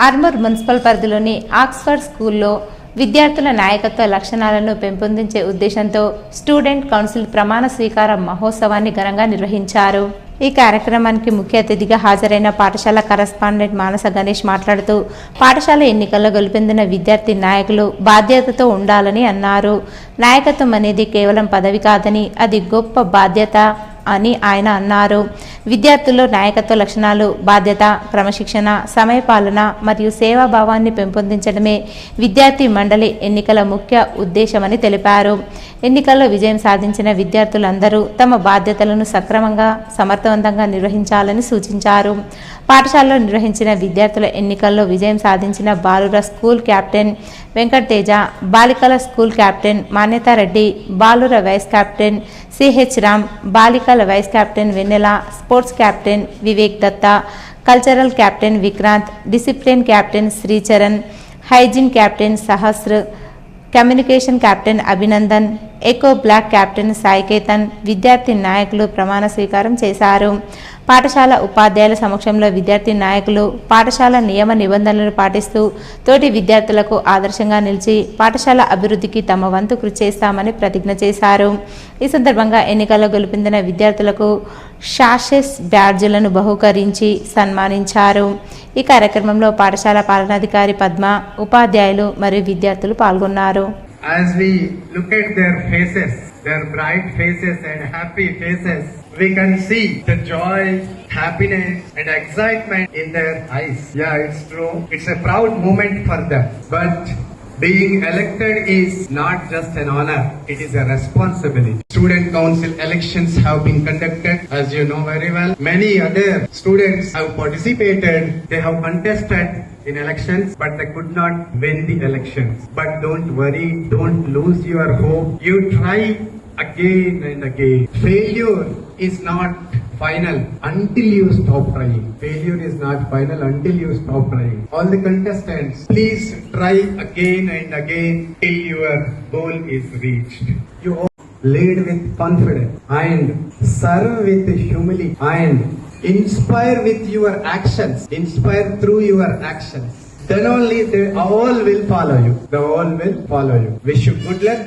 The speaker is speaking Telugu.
ఆర్మూర్ మున్సిపల్ పరిధిలోని ఆక్స్ఫర్డ్ స్కూల్లో విద్యార్థుల నాయకత్వ లక్షణాలను పెంపొందించే ఉద్దేశంతో స్టూడెంట్ కౌన్సిల్ ప్రమాణ స్వీకార మహోత్సవాన్ని ఘనంగా నిర్వహించారు. ఈ కార్యక్రమానికి ముఖ్య అతిథిగా హాజరైన పాఠశాల కరస్పాండెంట్ మానస గణేష్ మాట్లాడుతూ పాఠశాల ఎన్నికల్లో గెలుపొందిన విద్యార్థి నాయకులు బాధ్యతతో ఉండాలని అన్నారు. నాయకత్వం అనేది కేవలం పదవి కాదని అది గొప్ప బాధ్యత అని ఆయన అన్నారు. విద్యార్థుల్లో నాయకత్వ లక్షణాలు, బాధ్యత, క్రమశిక్షణ, సమయపాలన మరియు సేవాభావాన్ని పెంపొందించడమే విద్యార్థి మండలి ఎన్నికల ముఖ్య ఉద్దేశమని తెలిపారు. ఎన్నికల్లో విజయం సాధించిన విద్యార్థులందరూ తమ బాధ్యతలను సక్రమంగా, సమర్థవంతంగా నిర్వహించాలని సూచించారు. పాఠశాలలో నిర్వహించిన విద్యార్థుల ఎన్నికల్లో విజయం సాధించిన బాలుర స్కూల్ కెప్టెన్ వెంకట్ తేజ, బాలికల స్కూల్ కెప్టెన్ మాన్యతారెడ్డి, బాలుర వైస్ కెప్టెన్ సిహెచ్ రామ్, బాలికల vice captain Vennela, sports captain Vivek Datta, cultural captain Vikranth, discipline captain Sricharan, hygiene captain Sahasra, communication captain Abhinandan, eco block captain Saiketan విద్యార్థి నాయకులు ప్రమాణ స్వీకారం చేశారు. పాఠశాల ఉపాధ్యాయుల సమక్షంలో విద్యార్థి నాయకులు పాఠశాల నియమ నిబంధనలను పాటిస్తూ తోటి విద్యార్థులకు ఆదర్శంగా నిలిచి పాఠశాల అభివృద్ధికి తమ వంతు కృషి చేస్తామని ప్రతిజ్ఞ చేశారు. ఈ సందర్భంగా ఎన్నికల్లో గెలుపొందిన విద్యార్థులకు షాషెస్ బ్యాడ్జీలను బహుకరించి సన్మానించారు. ఈ కార్యక్రమంలో పాఠశాల పాలనాధికారి పద్మ, ఉపాధ్యాయులు మరియు విద్యార్థులు పాల్గొన్నారు. As we look at their faces, their bright faces and happy faces, we can see the joy, happiness and excitement in their eyes. Yeah, it's true. It's a proud moment for them. But being elected is not just an honor, it is a responsibility. Student council elections have been conducted, as you know very well. Many other students have participated, they have contested in elections, but they could not win the elections. But don't worry, don't lose your hope. You try again and again. Failure is not final until you stop trying. Failure is not final until you stop trying. All the contestants, please try again and again till your goal is reached. You lead with confidence and serve with humility and inspire with your actions. Inspire through your actions. Then only they all will follow you. They all will follow you. Wish you good luck.